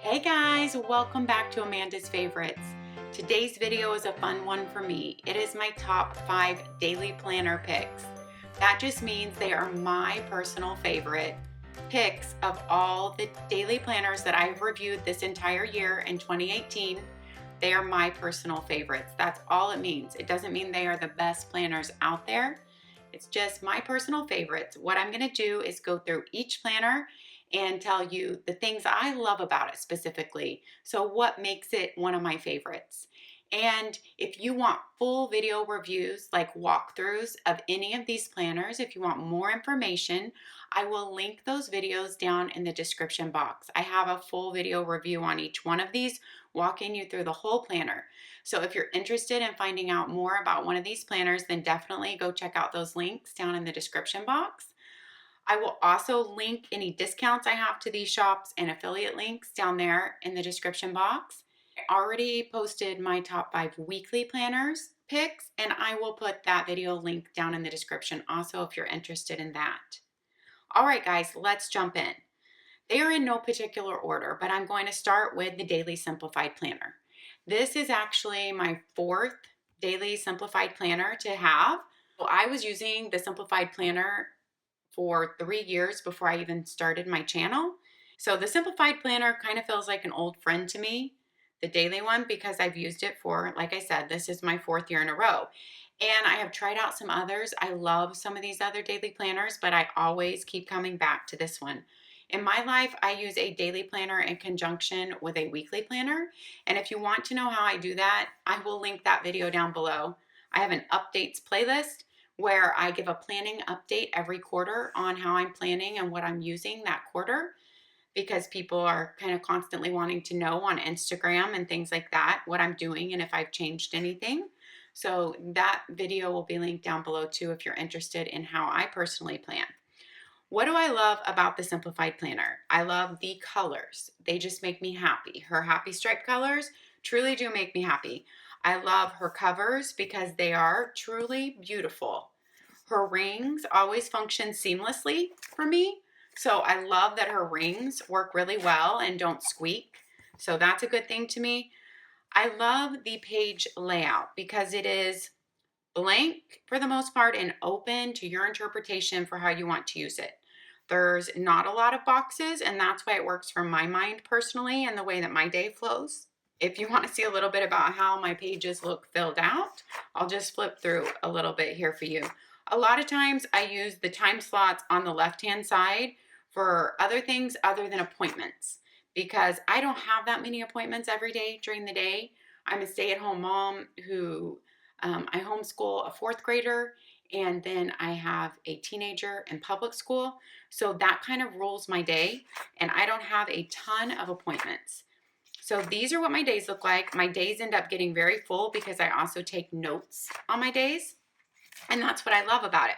Hey guys, welcome back to Amanda's Favorites. Today's video is a fun one for me. It is my top 5 daily planner picks. That just means they are my personal favorite picks of all the daily planners that I've reviewed this entire year in 2018. They are my personal favorites. That's all it means. It doesn't mean they are the best planners out there. It's just my personal favorites. What I'm going to do is go through each planner and tell you the things I love about it specifically. So what makes it one of my favorites? And if you want full video reviews, like walkthroughs of any of these planners, if you want more information, I will link those videos down in the description box. I have a full video review on each one of these, walking you through the whole planner. So if you're interested in finding out more about one of these planners, then definitely go check out those links down in the description box. I will also link any discounts I have to these shops and affiliate links down there in the description box. I already posted my top 5 weekly planners picks, and I will put that video link down in the description also if you're interested in that. All right, guys, let's jump in. They are in no particular order, but I'm going to start with the Daily Simplified Planner. This is actually my 4th Daily Simplified Planner to have. So I was using the Simplified Planner for 3 years before I even started my channel. So the Simplified Planner kind of feels like an old friend to me, the daily one, because I've used it for, like I said, this is my 4th year in a row. And I have tried out some others. I love some of these other daily planners, but I always keep coming back to this one. In my life, I use a daily planner in conjunction with a weekly planner. And if you want to know how I do that, I will link that video down below. I have an updates playlist where I give a planning update every quarter on how I'm planning and what I'm using that quarter, because people are kind of constantly wanting to know on Instagram and things like that what I'm doing and if I've changed anything. So that video will be linked down below too if you're interested in how I personally plan. What do I love about the Simplified Planner? I love the colors. They just make me happy. Her happy stripe colors truly do make me happy. I love her covers because they are truly beautiful. Her rings always function seamlessly for me. So I love that her rings work really well and don't squeak. So that's a good thing to me. I love the page layout because it is blank for the most part and open to your interpretation for how you want to use it. There's not a lot of boxes, and that's why it works for my mind personally and the way that my day flows. If you want to see a little bit about how my pages look filled out, I'll just flip through a little bit here for you. A lot of times I use the time slots on the left-hand side for other things other than appointments, because I don't have that many appointments every day during the day. I'm a stay-at-home mom who I homeschool a 4th grader, and then I have a teenager in public school. So that kind of rules my day, and I don't have a ton of appointments. So these are what my days look like. My days end up getting very full because I also take notes on my days, and that's what I love about it.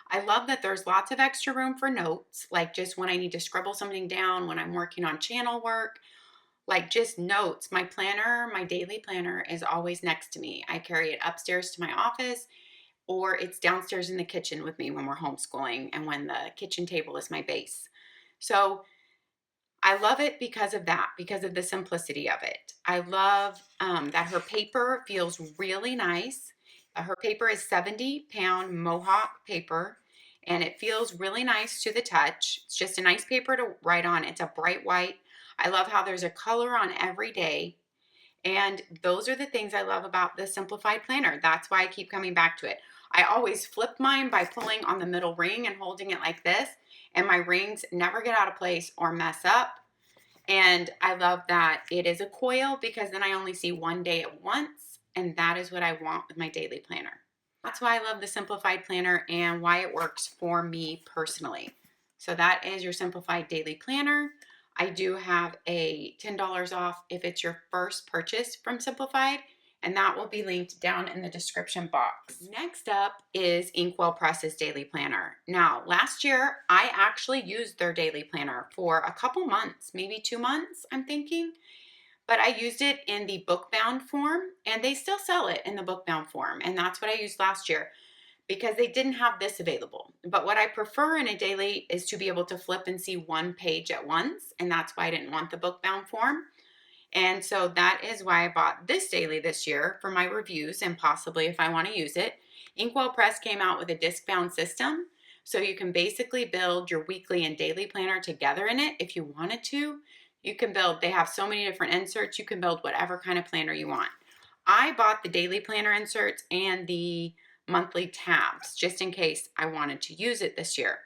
I love that there's lots of extra room for notes, like just when I need to scribble something down, when I'm working on channel work, like just notes. My planner, my daily planner is always next to me. I carry it upstairs to my office, or it's downstairs in the kitchen with me when we're homeschooling and when the kitchen table is my base. So I love it because of that, because of the simplicity of it. I love that her paper feels really nice. Her paper is 70-pound Mohawk paper, and it feels really nice to the touch. It's just a nice paper to write on. It's a bright white. I love how there's a color on every day. And those are the things I love about the Simplified Planner. That's why I keep coming back to it. I always flip mine by pulling on the middle ring and holding it like this, and my rings never get out of place or mess up. And I love that it is a coil because then I only see one day at once, and that is what I want with my daily planner. That's why I love the Simplified Planner and why it works for me personally. So that is your Simplified Daily Planner. I do have a $10 off if it's your first purchase from Simplified, and that will be linked down in the description box. Next up is InkWELL Press's Daily Planner. Now, last year, I actually used their daily planner for a couple months, maybe 2 months, I'm thinking. But I used it in the book bound form, and they still sell it in the book bound form, and that's what I used last year. because they didn't have this available. But what I prefer in a daily is to be able to flip and see one page at once, and that's why I didn't want the book bound form. And so that is why I bought this daily this year for my reviews and possibly if I want to use it. InkWELL Press came out with a disc bound system. So you can basically build your weekly and daily planner together in it if you wanted to. You can build, they have so many different inserts, you can build whatever kind of planner you want. I bought the daily planner inserts and the monthly tabs just in case I wanted to use it this year.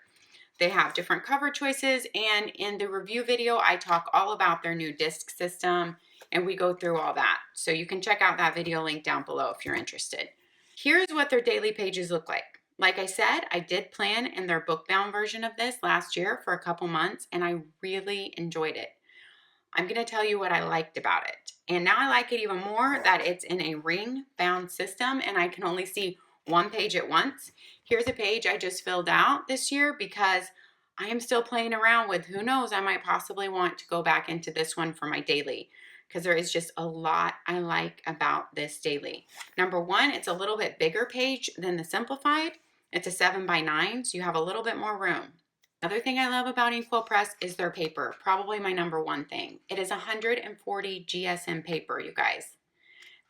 They have different cover choices, and in the review video, I talk all about their new disc system, and we go through all that. So you can check out that video link down below if you're interested. Here's what their daily pages look like. Like I said, I did plan in their book bound version of this last year for a couple months, and I really enjoyed it. I'm going to tell you what I liked about it. And now I like it even more that it's in a ring bound system and I can only see one page at once. Here's a page I just filled out this year because I am still playing around with, who knows, I might possibly want to go back into this one for my daily because there is just a lot I like about this daily. Number one, it's a little bit bigger page than the Simplified. It's a 7x9, so you have a little bit more room. Another thing I love about InkWELL Press is their paper, probably my number one thing. It is 140 GSM paper, you guys.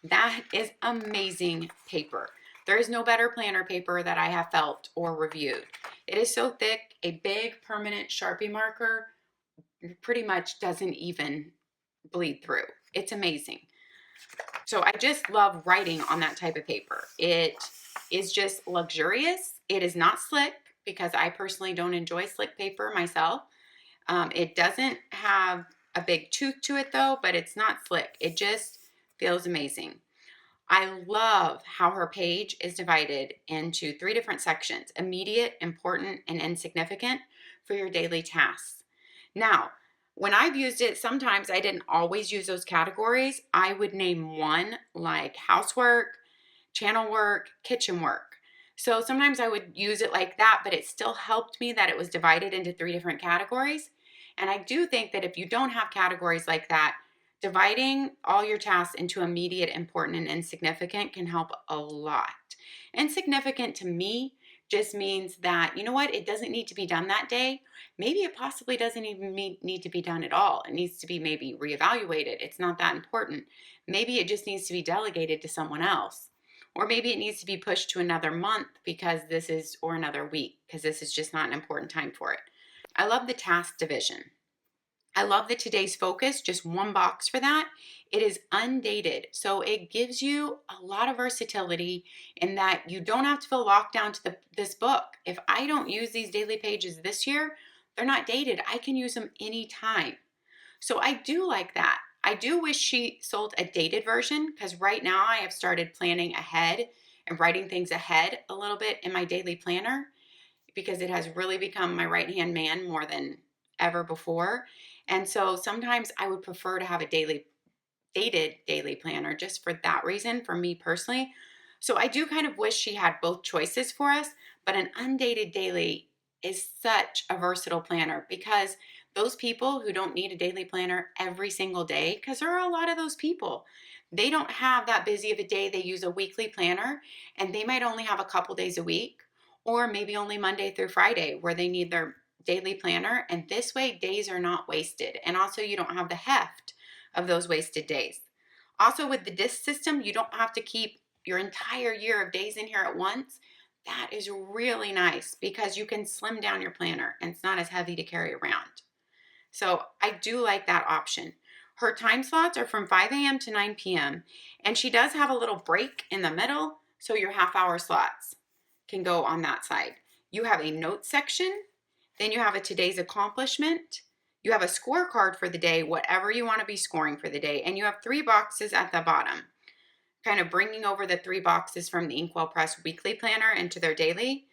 That is amazing paper. There is no better planner paper that I have felt or reviewed. It is so thick, a big permanent Sharpie marker pretty much doesn't even bleed through. It's amazing. So I just love writing on that type of paper. It is just luxurious. It is not slick because I personally don't enjoy slick paper myself. It doesn't have a big tooth to it though, but it's not slick. It just feels amazing. I love how her page is divided into 3 different sections: immediate, important, and insignificant for your daily tasks. Now, when I've used it, sometimes I didn't always use those categories. I would name one like housework, channel work, kitchen work. So sometimes I would use it like that, but it still helped me that it was divided into 3 different categories. And I do think that if you don't have categories like that, dividing all your tasks into immediate, important, and insignificant can help a lot. Insignificant to me just means that, you know what, it doesn't need to be done that day. Maybe it possibly doesn't even need to be done at all. It needs to be maybe reevaluated. It's not that important. Maybe it just needs to be delegated to someone else. Or maybe it needs to be pushed to another month because this is, or another week, because this is just not an important time for it. I love the task division. I love the today's focus, just one box for that. It is undated, so it gives you a lot of versatility in that you don't have to feel locked down to this book. If I don't use these daily pages this year, they're not dated. I can use them anytime. So I do like that. I do wish she sold a dated version because right now I have started planning ahead and writing things ahead a little bit in my daily planner because it has really become my right-hand man more than ever before. And so sometimes I would prefer to have a dated daily planner just for that reason, for me personally. So I do kind of wish she had both choices for us, but an undated daily is such a versatile planner because those people who don't need a daily planner every single day, because there are a lot of those people, they don't have that busy of a day. They use a weekly planner and they might only have a couple days a week or maybe only Monday through Friday where they need their daily planner. And this way days are not wasted. And also you don't have the heft of those wasted days. Also with the disc system, you don't have to keep your entire year of days in here at once. That is really nice because you can slim down your planner and it's not as heavy to carry around. So I do like that option. Her time slots are from 5 a.m. to 9 p.m. and she does have a little break in the middle, so your half-hour slots can go on that side. You have a note section, then you have a today's accomplishment, you have a scorecard for the day, whatever you want to be scoring for the day, and you have 3 boxes at the bottom, kind of bringing over the 3 boxes from the InkWELL Press weekly planner into their daily.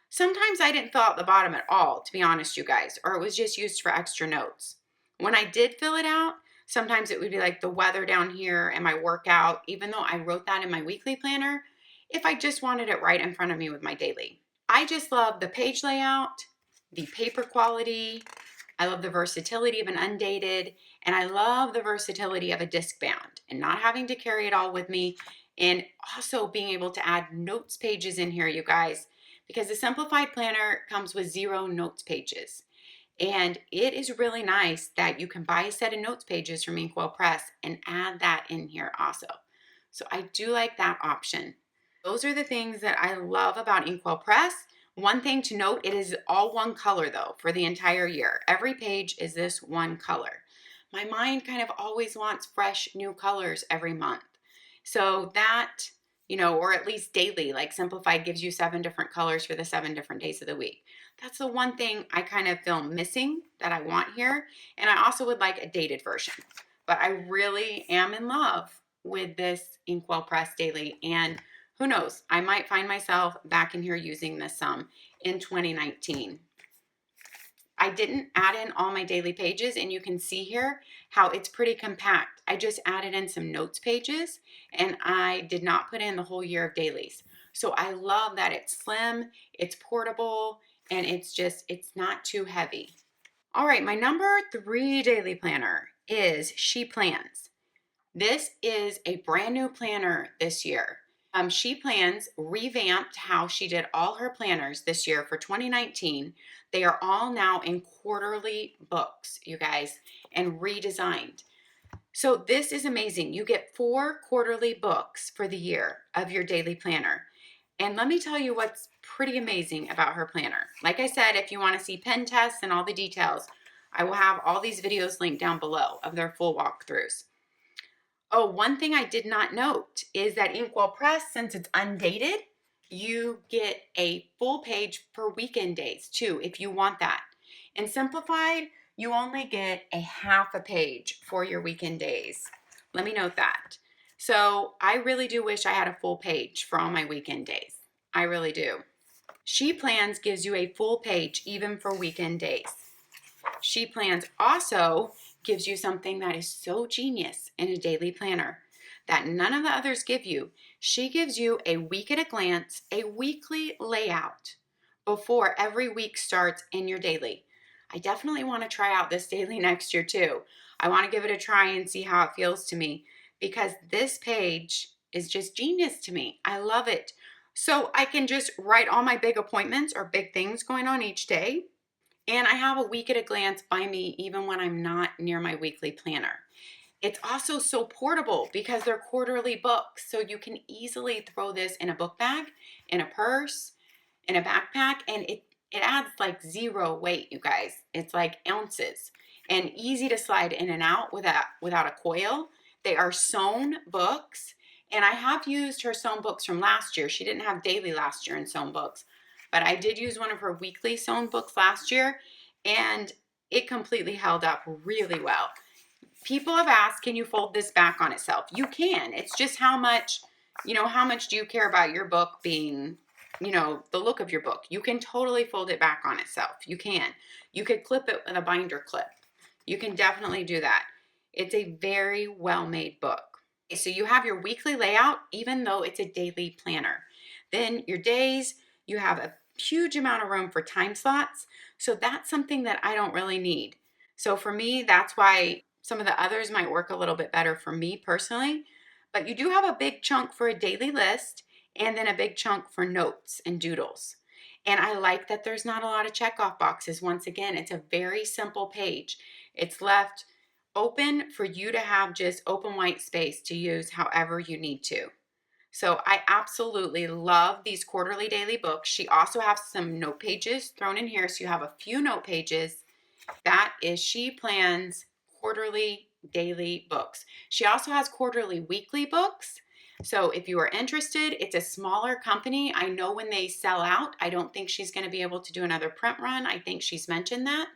Sometimes I didn't fill out the bottom at all, to be honest, you guys, or it was just used for extra notes. When I did fill it out, sometimes it would be like the weather down here and my workout, even though I wrote that in my weekly planner, if I just wanted it right in front of me with my daily. I just love the page layout, the paper quality, I love the versatility of an undated, and I love the versatility of a disc bound and not having to carry it all with me And also being able to add notes pages in here, you guys, because the Simplified Planner comes with 0 notes pages. And it is really nice that you can buy a set of notes pages from InkWELL Press and add that in here also. So I do like that option. Those are the things that I love about InkWELL Press. One thing to note, it is all one color though for the entire year. Every page is this one color. My mind kind of always wants fresh new colors every month. So that, or at least daily, like Simplified gives you 7 different colors for the 7 different days of the week. That's the one thing I kind of feel missing that I want here. And I also would like a dated version. But I really am in love with this InkWELL Press Daily. And who knows, I might find myself back in here using this some in 2019. I didn't add in all my daily pages, and you can see here how it's pretty compact. I just added in some notes pages, and I did not put in the whole year of dailies. So I love that it's slim, it's portable, and it's not too heavy. All right, my number 3 daily planner is She Plans. This is a brand new planner this year. She Plans revamped how she did all her planners this year for 2019. They are all now in quarterly books, you guys, and redesigned. So this is amazing. You get 4 quarterly books for the year of your daily planner. And let me tell you what's pretty amazing about her planner. Like I said, if you want to see pen tests and all the details, I will have all these videos linked down below of their full walkthroughs. Oh, one thing I did not note is that InkWELL Press, since it's undated, you get a full page for weekend days too, if you want that. In Simplified, you only get a half a page for your weekend days. Let me note that. So I really do wish I had a full page for all my weekend days. I really do. She Plans gives you a full page even for weekend days. She Plans also gives you something that is so genius in a daily planner that none of the others give you. She gives you a week at a glance, a weekly layout before every week starts in your daily. I definitely want to try out this daily next year too. I want to give it a try and see how it feels to me, because this page is just genius to me. I love it. So I can just write all my big appointments or big things going on each day. And I have a week at a glance by me even when I'm not near my weekly planner. It's also so portable because they're quarterly books. So you can easily throw this in a book bag, in a purse, in a backpack, and it adds like 0 weight, you guys. It's like ounces and easy to slide in and out without a coil. They are sewn books, and I have used her sewn books from last year. She didn't have daily last year in sewn books, but I did use one of her weekly sewn books last year, and it completely held up really well. People have asked, can you fold this back on itself? You can. It's just how much do you care about your book being, the look of your book? You can totally fold it back on itself. You can. You could clip it with a binder clip. You can definitely do that. It's a very well-made book. So you have your weekly layout, even though it's a daily planner. Then your days, you have a huge amount of room for time slots. So that's something that I don't really need. So for me, that's why some of the others might work a little bit better for me personally. But you do have a big chunk for a daily list and then a big chunk for notes and doodles. And I like that there's not a lot of checkoff boxes. Once again, it's a very simple page. It's left open for you to have just open white space to use however you need to. So I absolutely love these quarterly daily books. She also has some note pages thrown in here. So you have a few note pages. That is She Plans quarterly daily books. She also has quarterly weekly books. So if you are interested, it's a smaller company. I know when they sell out, I don't think she's going to be able to do another print run. I think she's mentioned that.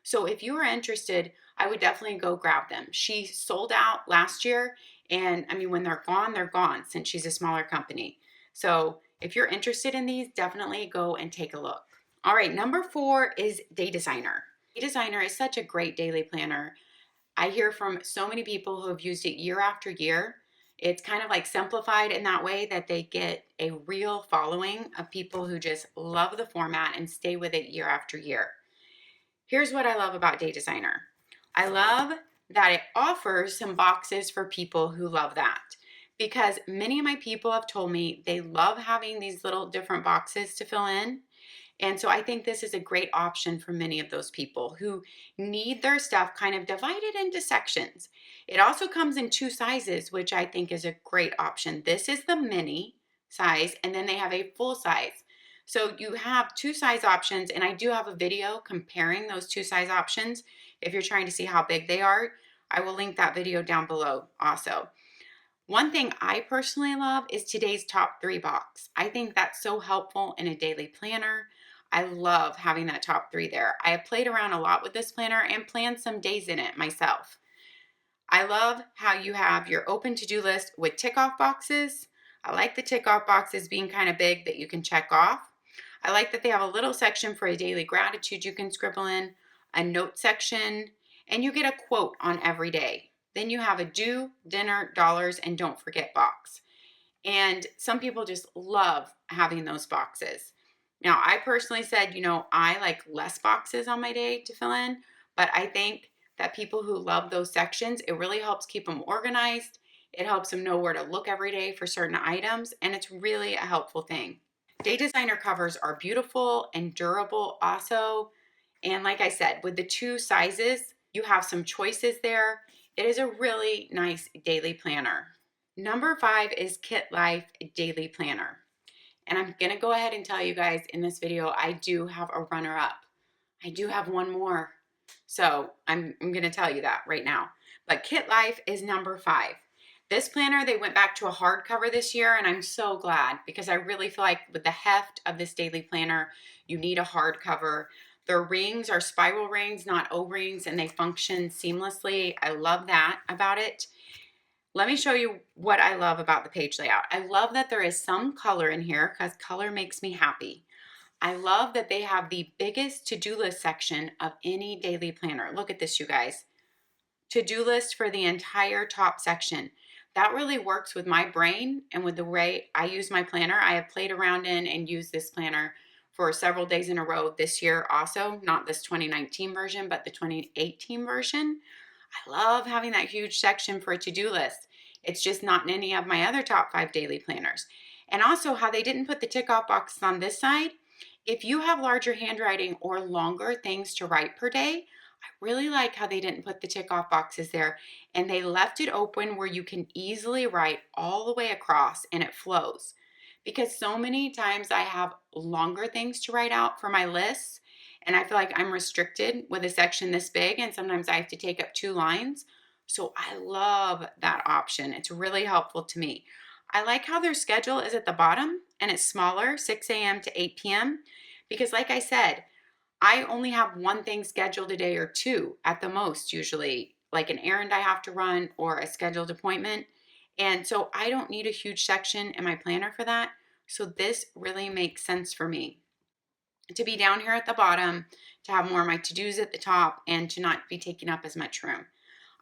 So if you are interested, I would definitely go grab them. She sold out last year, and I mean, when they're gone since she's a smaller company. So if you're interested in these, definitely go and take a look. All right, number 4 is Day Designer. Day Designer is such a great daily planner. I hear from so many people who have used it year after year. It's kind of like Simplified in that way, that they get a real following of people who just love the format and stay with it year after year. Here's what I love about Day Designer. I love that it offers some boxes for people who love that. because many of my people have told me they love having these little different boxes to fill in. And so I think this is a great option for many of those people who need their stuff kind of divided into sections. It also comes in two sizes, which I think is a great option. This is the mini size, and then they have a full size. So you have two size options, and I do have a video comparing those two size options. If you're trying to see how big they are, I will link that video down below also. One thing I personally love is today's top 3 box. I think that's so helpful in a daily planner. I love having that top 3 there. I have played around a lot with this planner and planned some days in it myself. I love how you have your open to-do list with tick off boxes. I like the tick off boxes being kind of big that you can check off. I like that they have a little section for a daily gratitude you can scribble in, a note section, and you get a quote on every day. Then you have a do, dinner, dollars, and don't forget box. And some people just love having those boxes. Now, I personally said, I like less boxes on my day to fill in, but I think that people who love those sections, it really helps keep them organized. It helps them know where to look every day for certain items, and it's really a helpful thing. Day designer covers are beautiful and durable also. And like I said, with the two sizes, you have some choices there. It is a really nice daily planner. Number 5 is KITLIFE Daily Planner. And I'm going to go ahead and tell you guys in this video, I do have a runner-up. I do have one more. So I'm going to tell you that right now. But KITLIFE is number 5. This planner, they went back to a hardcover this year, and I'm so glad because I really feel like with the heft of this daily planner, you need a hardcover. Their rings are spiral rings, not O-rings, and they function seamlessly. I love that about it. Let me show you what I love about the page layout. I love that there is some color in here because color makes me happy. I love that they have the biggest to-do list section of any daily planner. Look at this, you guys. To-do list for the entire top section. That really works with my brain and with the way I use my planner. I have played around in and used this planner for several days in a row this year also, not this 2019 version, but the 2018 version. I love having that huge section for a to-do list. It's just not in any of my other top 5 daily planners. And also how they didn't put the tick off boxes on this side. If you have larger handwriting or longer things to write per day, I really like how they didn't put the tick off boxes there, and they left it open where you can easily write all the way across and it flows. Because so many times I have longer things to write out for my lists, and I feel like I'm restricted with a section this big, and sometimes I have to take up 2 lines. So I love that option. It's really helpful to me. I like how their schedule is at the bottom and it's smaller, 6 a.m. to 8 p.m. Because like I said, I only have one thing scheduled a day or 2 at the most, usually, like an errand I have to run or a scheduled appointment. And so I don't need a huge section in my planner for that. So this really makes sense for me to be down here at the bottom, to have more of my to-dos at the top, and to not be taking up as much room.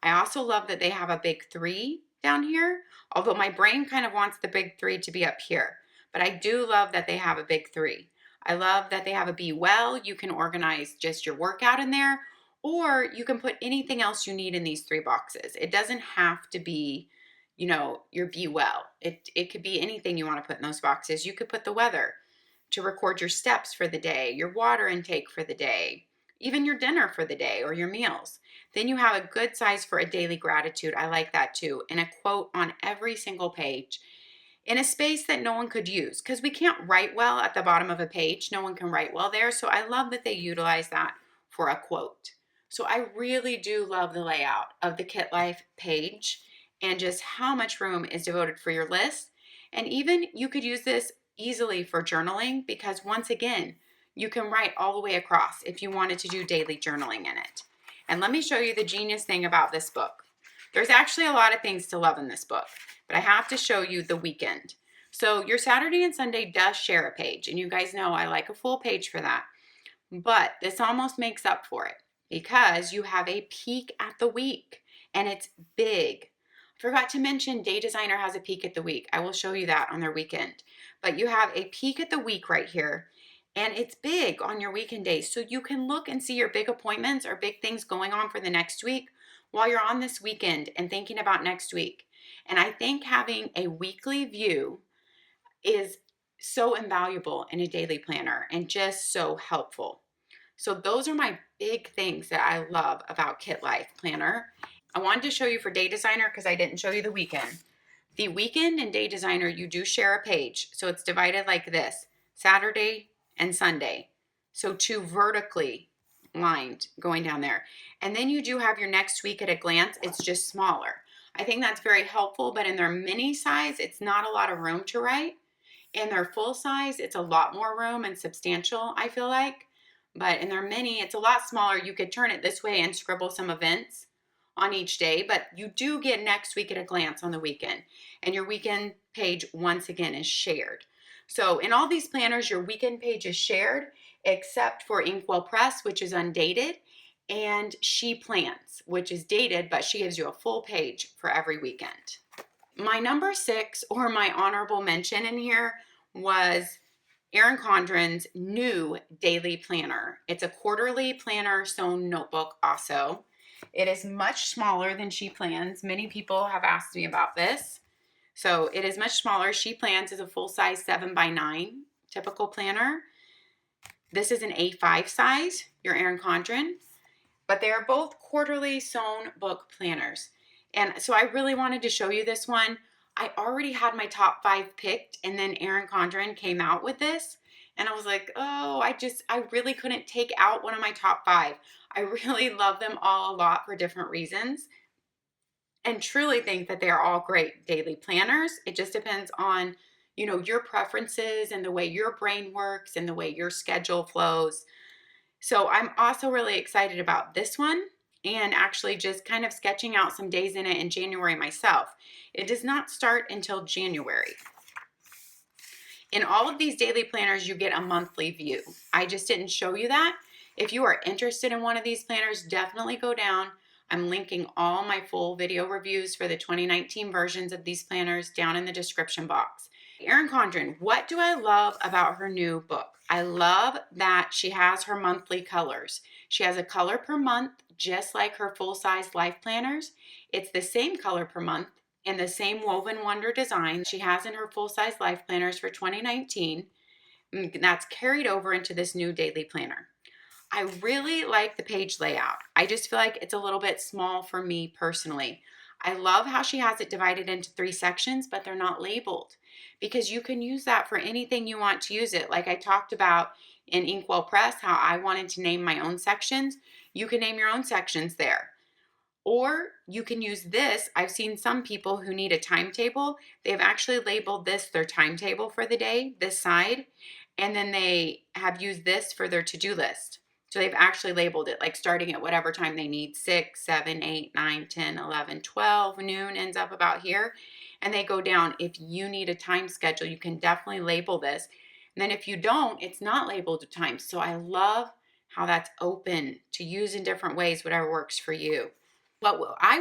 I also love that they have a big 3 down here, although my brain kind of wants the big 3 to be up here. But I do love that they have a big 3. I love that they have a Be Well. You can organize just your workout in there, or you can put anything else you need in these 3 boxes. It doesn't have to be, your Be Well. It could be anything you want to put in those boxes. You could put the weather to record your steps for the day, your water intake for the day, even your dinner for the day or your meals. Then you have a good size for a daily gratitude. I like that too. And a quote on every single page in a space that no one could use because we can't write well at the bottom of a page. No one can write well there. So I love that they utilize that for a quote. So I really do love the layout of the KITLIFE page and just how much room is devoted for your list. And even you could use this easily for journaling because once again, you can write all the way across if you wanted to do daily journaling in it. And let me show you the genius thing about this book. There's actually a lot of things to love in this book, but I have to show you the weekend. So your Saturday and Sunday does share a page, and you guys know I like a full page for that. But this almost makes up for it because you have a peek at the week, and it's big. I forgot to mention Day Designer has a peek at the week. I will show you that on their weekend. But you have a peek at the week right here, and it's big on your weekend days. So you can look and see your big appointments or big things going on for the next week while you're on this weekend and thinking about next week. And I think having a weekly view is so invaluable in a daily planner and just so helpful. So those are my big things that I love about KITLIFE Planner. I wanted to show you for Day Designer because I didn't show you the weekend. The weekend and Day Designer, you do share a page. So it's divided like this, Saturday and Sunday. So two vertically lined going down there. And then you do have your next week at a glance. It's just smaller. I think that's very helpful, but in their mini size, it's not a lot of room to write. In their full size, it's a lot more room and substantial, I feel like. But in their mini, it's a lot smaller. You could turn it this way and scribble some events on each day, but you do get next week at a glance on the weekend. And your weekend page, once again, is shared. So in all these planners, your weekend page is shared, except for InkWELL Press, which is undated, and She Plans, which is dated, but she gives you a full page for every weekend. My number 6, or my honorable mention in here, was Erin Condren's new daily planner. It's a quarterly planner sewn notebook also. It is much smaller than She Plans. Many people have asked me about this. So it is much smaller. She Plans is a full-size 7x9 typical planner. This is an A5 size, your Erin Condren. But they are both quarterly sewn book planners. And so I really wanted to show you this one. I already had my top 5 picked, and then Erin Condren came out with this. And I was like, oh, I really couldn't take out one of my top 5. I really love them all a lot for different reasons and truly think that they are all great daily planners. It just depends on, your preferences and the way your brain works and the way your schedule flows. So I'm also really excited about this one and actually just kind of sketching out some days in it in January myself. It does not start until January. In all of these daily planners, you get a monthly view. I just didn't show you that. If you are interested in one of these planners, definitely go down. I'm linking all my full video reviews for the 2019 versions of these planners down in the description box. Erin Condren, what do I love about her new book? I love that she has her monthly colors. She has a color per month, just like her full-size life planners. It's the same color per month and the same Woven Wonder design she has in her full-size life planners for 2019. That's carried over into this new daily planner. I really like the page layout. I just feel like it's a little bit small for me personally. I love how she has it divided into 3 sections, but they're not labeled because you can use that for anything you want to use it. Like I talked about in InkWELL Press, how I wanted to name my own sections. You can name your own sections there. Or you can use this. I've seen some people who need a timetable. They've actually labeled this their timetable for the day, this side, and then they have used this for their to-do list. So they've actually labeled it like starting at whatever time they need, 6, 7, 8, 9, 10, 11, 12, noon ends up about here. And they go down. If you need a time schedule, you can definitely label this. And then if you don't, it's not labeled a time. So I love how that's open to use in different ways, whatever works for you. How I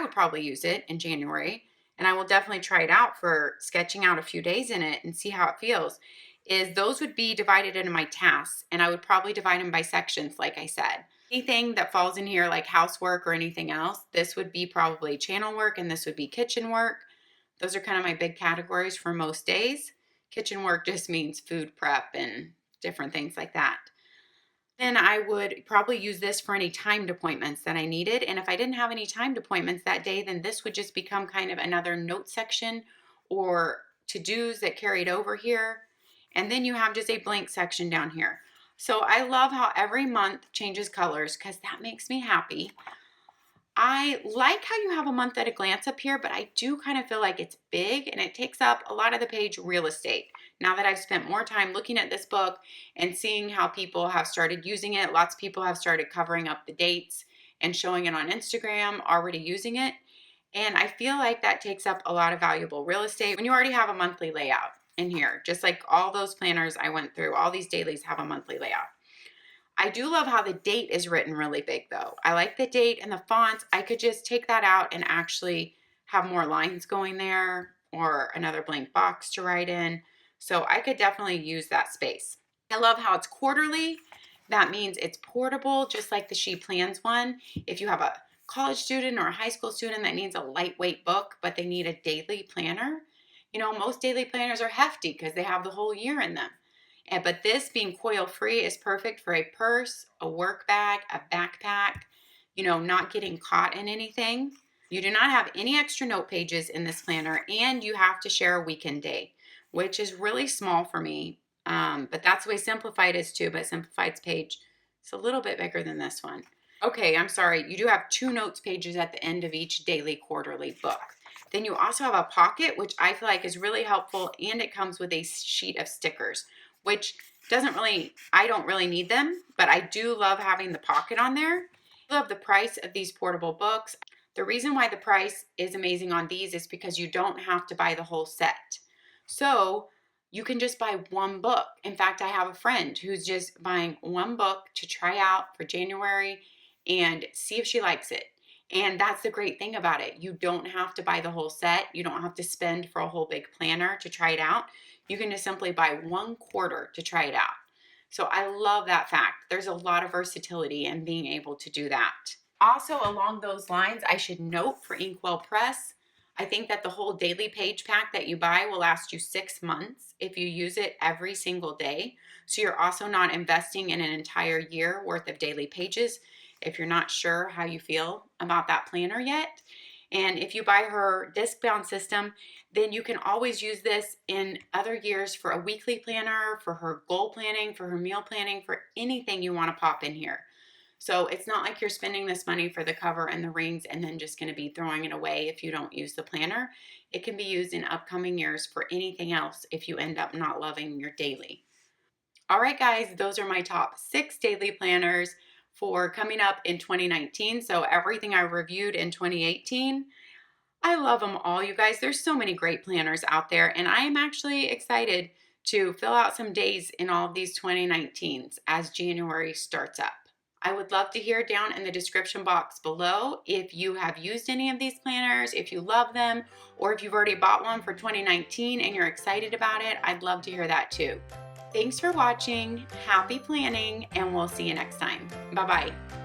would probably use it in January, and I will definitely try it out for sketching out a few days in it and see how it feels, is those would be divided into my tasks, and I would probably divide them by sections, like I said. Anything that falls in here, like housework or anything else, this would be probably channel work, and this would be kitchen work. Those are kind of my big categories for most days. Kitchen work just means food prep and different things like that. Then I would probably use this for any timed appointments that I needed. And if I didn't have any timed appointments that day, then this would just become kind of another note section or to-dos that carried over here. And then you have just a blank section down here. So I love how every month changes colors because that makes me happy. I like how you have a month at a glance up here, but I do kind of feel like it's big and it takes up a lot of the page real estate. Now that I've spent more time looking at this book and seeing how people have started using it, lots of people have started covering up the dates and showing it on Instagram, already using it. And I feel like that takes up a lot of valuable real estate when you already have a monthly layout in here. Just like all those planners I went through, all these dailies have a monthly layout. I do love how the date is written really big though. I like the date and the fonts. I could just take that out and actually have more lines going there or another blank box to write in. So I could definitely use that space. I love how it's quarterly. That means it's portable, just like the She Plans one. If you have a college student or a high school student that needs a lightweight book, but they need a daily planner. Most daily planners are hefty because they have the whole year in them. But this, being coil free, is perfect for a purse, a work bag, a backpack, not getting caught in anything. You do not have any extra note pages in this planner, and you have to share a weekend day, which is really small for me. But that's the way Simplified is too, but Simplified's page is a little bit bigger than this one. Okay, I'm sorry. You do have 2 notes pages at the end of each daily quarterly book. Then you also have a pocket, which I feel like is really helpful, and it comes with a sheet of stickers, which I don't really need them, but I do love having the pocket on there. I love the price of these portable books. The reason why the price is amazing on these is because you don't have to buy the whole set. So you can just buy one book. In fact, I have a friend who's just buying one book to try out for January and see if she likes it. And that's the great thing about it. You don't have to buy the whole set. You don't have to spend for a whole big planner to try it out. You can just simply buy 1/4 to try it out. So I love that fact. There's a lot of versatility in being able to do that. Also, along those lines, I should note for InkWELL Press, I think that the whole daily page pack that you buy will last you 6 months if you use it every single day. So you're also not investing in an entire year worth of daily pages if you're not sure how you feel about that planner yet. And if you buy her disc-bound system, then you can always use this in other years for a weekly planner, for her goal planning, for her meal planning, for anything you want to pop in here. So it's not like you're spending this money for the cover and the rings and then just going to be throwing it away if you don't use the planner. It can be used in upcoming years for anything else if you end up not loving your daily. All right, guys, those are my top 6 daily planners for coming up in 2019. So everything I reviewed in 2018, I love them all, you guys. There's so many great planners out there, and I am actually excited to fill out some days in all of these 2019s as January starts up. I would love to hear down in the description box below if you have used any of these planners, if you love them, or if you've already bought one for 2019 and you're excited about it. I'd love to hear that too. Thanks for watching, happy planning, and we'll see you next time. Bye-bye.